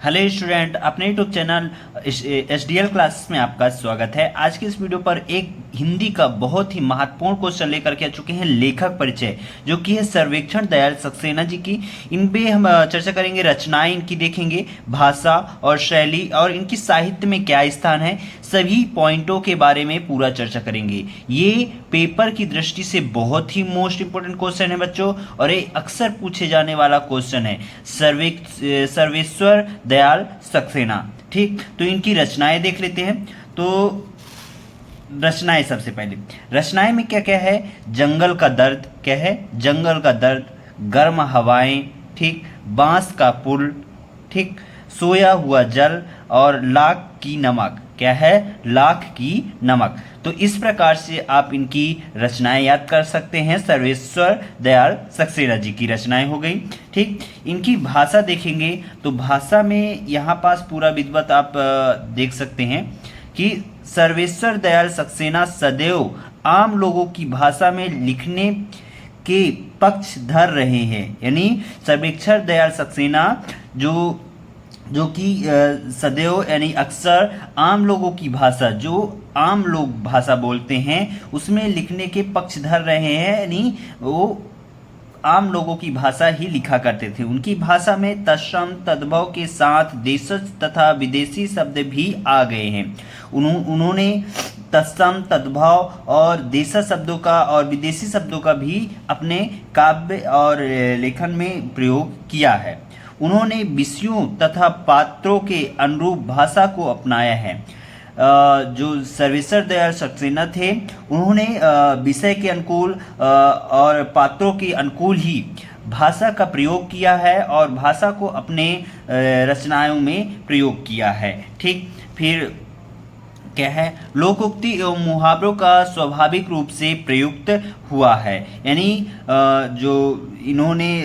Hello student, अपने YouTube channel SDL classes में आपका स्वागत है। आज की इस वीडियो पर एक हिंदी का बहुत ही महत्वपूर्ण क्वेश्चन लेकर के आ चुके हैं, लेखक परिचय, जो कि है सर्वेक्षण दयाल सक्सेना जी की। इन पे हम चर्चा करेंगे, रचनाएं इनकी देखेंगे, भाषा और शैली और इनकी साहित्य में क्या स्थान है, सभी पॉइंटों के बारे में पूरा चर्चा करेंगे। ये पेपर की दृष्टि से बहुत ही मोस्ट इंपोर्टेंट क्वेश्चन है बच्चों, और ये अक्सर पूछे जाने वाला क्वेश्चन है। सर्वेश्वर दयाल सक्सेना। ठीक, तो इनकी रचनाएं देख लेते हैं। तो रचनाएं, सबसे पहले रचनाएं में क्या क्या है? जंगल का दर्द, क्या है? जंगल का दर्द, गर्म हवाएं, ठीक, बांस का पुल, ठीक, सोया हुआ जल और लाख की नमक, क्या है? लाख की नमक। तो इस प्रकार से आप इनकी रचनाएं याद कर सकते हैं। सर्वेश्वर दयाल सक्सेना जी की रचनाएं हो गई। ठीक, इनकी भाषा देखेंगे तो भाषा में यहाँ पास पूरा विद्वत आप देख सकते हैं कि सर्वेश्वर दयाल सक्सेना सदैव आम लोगों की भाषा में लिखने के पक्ष धर रहे हैं। यानी सर्वेश्वर दयाल सक्सेना जो कि सदैव यानी अक्सर आम लोगों की भाषा, जो आम लोग भाषा बोलते हैं, उसमें लिखने के पक्षधर रहे हैं। यानी वो आम लोगों की भाषा ही लिखा करते थे। उनकी भाषा में तत्सम तद्भव के साथ देशज तथा विदेशी शब्द भी आ गए हैं। उन्होंने तत्सम तद्भव और देशज शब्दों का और विदेशी शब्दों का भी अपने काव्य और लेखन में प्रयोग किया है। उन्होंने विषयों तथा पात्रों के अनुरूप भाषा को अपनाया है। जो सर्वेश्वर दयाल सक्सेना थे, उन्होंने विषय के अनुकूल और पात्रों के अनुकूल ही भाषा का प्रयोग किया है और भाषा को अपने रचनाओं में प्रयोग किया है। ठीक, फिर क्या है? लोकोक्ति एवं मुहावरों का स्वाभाविक रूप से प्रयुक्त हुआ है। यानी जो इन्होंने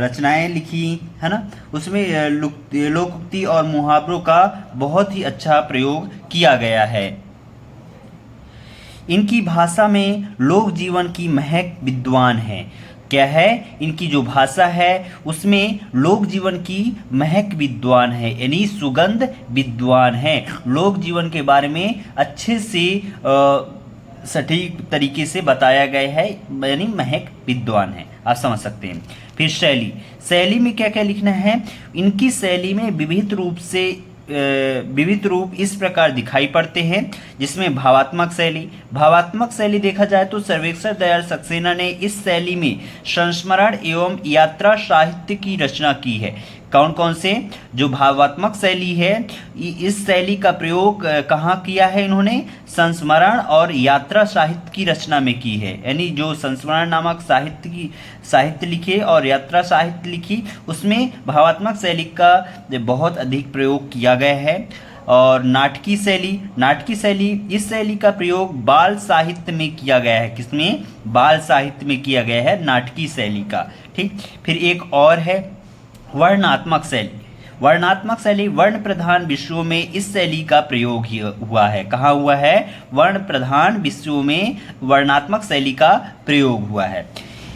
रचनाएं लिखी है ना, उसमें लोकोक्ति और मुहावरों का बहुत ही अच्छा प्रयोग किया गया है। इनकी भाषा में लोक जीवन की महक विद्वान है। क्या है? इनकी जो भाषा है उसमें लोक जीवन की महक विद्वान है, यानी सुगंध विद्वान है। लोक जीवन के बारे में अच्छे से सटीक तरीके से बताया गया है, यानी महक विद्वान है, आप समझ सकते हैं। फिर शैली में क्या क्या लिखना है? इनकी शैली में विविध रूप इस प्रकार दिखाई पड़ते हैं, जिसमें भावात्मक शैली देखा जाए तो सर्वेश्वर दयाल सक्सेना ने इस शैली में संस्मरण एवं यात्रा साहित्य की रचना की है। कौन कौन से? जो भावात्मक शैली है, इस शैली का प्रयोग कहाँ किया है इन्होंने? संस्मरण और यात्रा साहित्य की रचना में की है। यानी जो संस्मरण नामक साहित्य लिखे और यात्रा साहित्य लिखी, उसमें भावात्मक शैली का बहुत अधिक प्रयोग किया गया है। और नाटकी शैली, इस शैली का प्रयोग बाल साहित्य में किया गया है। किसमें? बाल साहित्य में किया गया है, नाटकी शैली का। ठीक, फिर एक और है वर्णनात्मक शैली। वर्ण प्रधान विषयों में इस शैली का प्रयोग हुआ है। कहाँ हुआ है? वर्ण प्रधान विषयों में वर्णनात्मक शैली का प्रयोग हुआ है।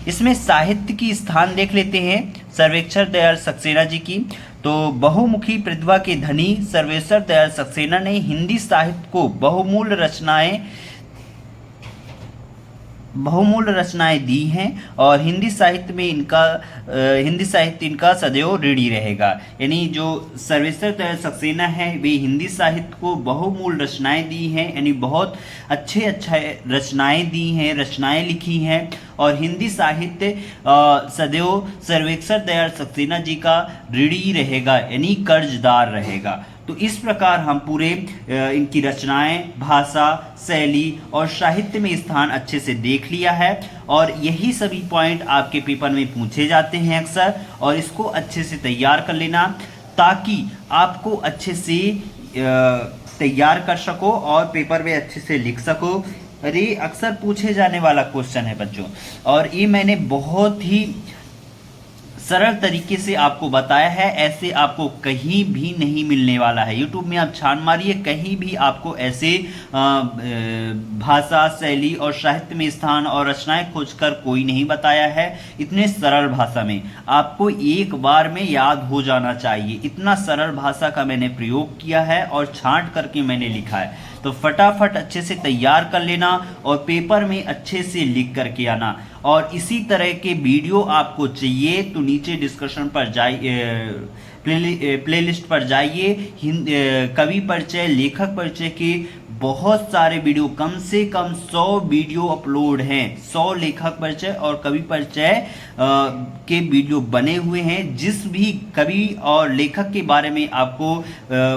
इसमें साहित्य की स्थान देख लेते हैं सर्वेश्वर दयाल सक्सेना जी की। तो बहुमुखी प्रतिभा के धनी सर्वेश्वर दयाल सक्सेना ने हिंदी साहित्य को बहुमूल्य रचनाएं दी हैं और हिंदी साहित्य इनका सदैव ऋणी रहेगा। यानी जो सर्वेश्वर दयाल सक्सेना है, वे हिंदी साहित्य को बहुमूल्य रचनाएं दी हैं, यानी बहुत अच्छे रचनाएं दी हैं, रचनाएं लिखी हैं, और हिंदी साहित्य सदैव सर्वेश्वर दयाल सक्सेना जी का ऋणी रहेगा, यानी कर्जदार रहेगा। तो इस प्रकार हम पूरे इनकी रचनाएं, भाषा, शैली और साहित्य में स्थान अच्छे से देख लिया है। और यही सभी पॉइंट आपके पेपर में पूछे जाते हैं अक्सर, और इसको अच्छे से तैयार कर लेना ताकि आपको अच्छे से तैयार कर सको और पेपर में अच्छे से लिख सको। अरे अक्सर पूछे जाने वाला क्वेश्चन है बच्चों, और ये मैंने बहुत ही सरल तरीके से आपको बताया है, ऐसे आपको कहीं भी नहीं मिलने वाला है। यूट्यूब में आप छान मारिए, कहीं भी आपको ऐसे भाषा, शैली और साहित्य में स्थान और रचनाएं खोजकर कोई नहीं बताया है। इतने सरल भाषा में आपको एक बार में याद हो जाना चाहिए, इतना सरल भाषा का मैंने प्रयोग किया है और छांट करके मैंने लिखा है। तो फटाफट अच्छे से तैयार कर लेना और पेपर में अच्छे से लिख करके आना। और इसी तरह के वीडियो आपको चाहिए तो नीचे डिस्कशन पर जाइए, प्लेलिस्ट पर जाइए। कवि परिचय, लेखक परिचय के बहुत सारे वीडियो, कम से कम 100 वीडियो अपलोड हैं। 100 लेखक परिचय और कवि परिचय के वीडियो बने हुए हैं। जिस भी कवि और लेखक के बारे में आपको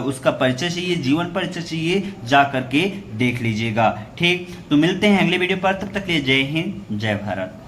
उसका परिचय चाहिए, जीवन परिचय चाहिए, जा करके देख लीजिएगा। ठीक, तो मिलते हैं अगले वीडियो पर, तब तक के लिए जय हिंद, जय भारत।